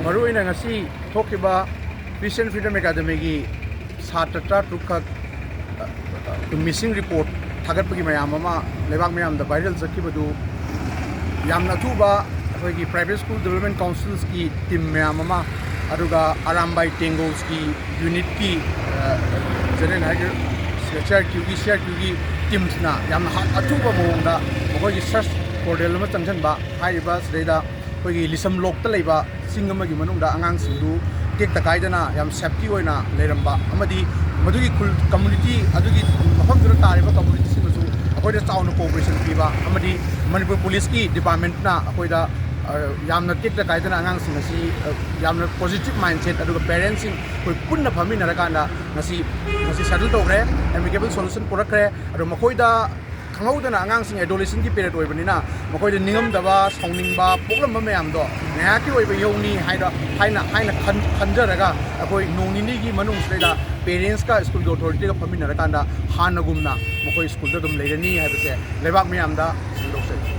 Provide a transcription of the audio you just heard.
ꯃꯔꯨꯑꯣꯏꯅ ꯉꯁꯤ ꯊꯣꯛꯈꯤꯕ ꯄꯤꯁ ꯑꯦꯟ ꯐ꯭ꯔꯤꯗꯝ ꯑꯦꯀꯥꯗꯃꯤꯒꯤ ꯁꯥꯇ꯭ꯔ 13 ꯈꯛ ꯃꯤꯁꯤꯡ ꯔꯤꯄꯣꯔꯠ ꯊꯥꯒꯠꯄꯒꯤ ꯃꯌꯥꯝ ꯑꯃ ꯂꯩꯕꯥꯛ ꯃꯌꯥꯝꯗ ꯚꯥꯏꯔꯦꯜ ꯆꯠꯈꯤꯕꯗꯨ ꯌꯥꯝꯅ ꯑꯊꯨꯕ ꯑꯩꯈꯣꯏꯒꯤ ꯄ꯭ꯔꯥꯏꯚꯦꯠ ꯁ꯭ꯀꯨꯜ ꯗꯦꯕꯂꯞꯃꯦꯟ ꯀꯥꯎꯟꯁꯤꯜꯁꯀꯤ ꯇꯤꯝ ꯃꯌꯥꯝ ꯑꯃ ꯑꯗꯨꯒ ꯑꯔꯥꯝꯕꯥꯏ ꯇꯦꯡꯒꯣꯜꯁꯀꯤ ꯌꯨꯅꯤꯠꯀꯤ ꯖꯦꯅꯔꯦꯜ ꯍꯥꯏꯒꯔ CRQꯒꯤ ꯇꯤꯝꯁꯅ ꯌꯥꯝꯅ ꯑꯊꯨꯕ ꯃꯑꯣꯡꯗ ꯃꯈꯣꯏꯒꯤ ꯁꯔꯆ ꯄꯣꯔꯇꯦꯜ ꯑꯃ ꯆꯪꯁꯤꯟꯕ ꯍꯥꯏꯔꯤꯕ ꯁꯤꯗꯩꯗ ꯑꯩꯈꯣꯏꯒꯤ ꯂꯤꯁꯝ ꯂꯣꯛꯇ ꯂꯩꯕ ꯆꯤꯡ ꯑꯃꯒꯤ ꯃꯅꯨꯡꯗ ꯑꯉꯥꯡꯁꯤꯡꯗꯨ ꯇꯦꯛꯇ ꯀꯥꯏꯗꯅ ꯌꯥꯝ ꯁꯦꯐꯇꯤ ꯑꯣꯏꯅ ꯂꯩꯔꯝꯕ ꯑꯃꯗꯤ ꯃꯗꯨꯒꯤ ꯀꯝꯃꯨꯅꯤꯇꯤ ꯑꯗꯨꯒꯤ ꯃꯐꯝꯗꯨꯗ ꯇꯥꯔꯤꯕ ꯀꯝꯃꯨꯅꯤꯇꯤꯁꯤꯡꯅꯁꯨ ꯑꯩꯈꯣꯏꯗ ꯆꯥꯎꯅ ꯀooperation ꯄꯤꯕ ꯑꯃꯗꯤ ꯃꯅꯤꯄꯨꯔ ꯄꯨꯂꯤꯁꯀꯤ ꯗꯤꯄꯥꯔꯠꯃꯦꯟꯠꯅ ꯑꯩꯈꯣꯏꯗ ꯌꯥꯝꯅ ꯇꯦꯛꯇ ꯀꯥꯏꯗꯅ ꯑꯉꯥꯡꯁꯤꯡ ꯑꯁꯤ ꯌꯥꯝꯅ ꯄꯣꯖꯤꯇꯤꯚ ꯃꯥꯏꯟꯁꯦꯠ ꯑꯗꯨꯒ ꯄꯦꯔꯦꯟꯠꯁꯤꯡ ꯑꯩꯈꯣꯏ ꯄꯨꯟꯅ ꯐꯝꯃꯤꯟꯅꯔꯀꯥꯟꯗ ꯉꯁꯤ ꯁꯦꯇꯜ ꯇꯧꯈ꯭ꯔꯦ ꯑꯦꯃꯤꯀꯦꯕꯜ ꯁꯣꯂꯨꯁꯟ ꯄꯨꯔꯛꯈ꯭ꯔꯦ ꯑꯗꯣ ꯃꯈꯣꯏꯗ ꯈꯪꯍꯧꯗꯅ ꯑꯉꯥꯡꯁꯤꯡ ꯑꯦꯗꯣꯂꯦꯁꯟꯒꯤ ꯄꯤꯔꯤꯌꯠ ꯑꯣꯏꯕꯅꯤꯅ ꯃꯈꯣꯏꯗ ꯅꯤꯡꯉꯝꯗꯕ ꯁꯥꯎꯅꯤꯡꯕ ꯄꯣꯛꯂꯝꯕ ꯃꯌꯥꯝꯗꯣ ꯉꯥꯏꯍꯥꯛꯀꯤ ꯑꯣꯏꯕ ꯌꯧꯅꯤ ꯍꯥꯏꯅ ꯈꯟꯖꯔꯒ ꯑꯩꯈꯣꯏ ꯅꯣꯡ ꯅꯤꯅꯤꯒꯤ ꯃꯅꯨꯡꯁꯤꯗꯩꯗ ꯄꯦꯔꯦꯟꯠꯁꯀ ꯁ꯭ꯀꯨꯜꯒꯤ ꯑꯣꯊꯣꯔꯤꯇꯤꯒ ꯐꯝꯃꯤꯟꯅꯔꯀꯥꯟꯗ ꯍꯥꯟꯅꯒꯨꯝꯅ ꯃꯈꯣꯏ ꯁ꯭ꯀꯨꯜꯗ ꯑꯗꯨꯝ ꯂꯩꯔꯅꯤ ꯍꯥꯏꯕꯁꯦ ꯂꯩꯕꯥꯛ ꯃꯌꯥꯝꯗ ꯁꯟꯗꯣꯛꯆꯔꯤ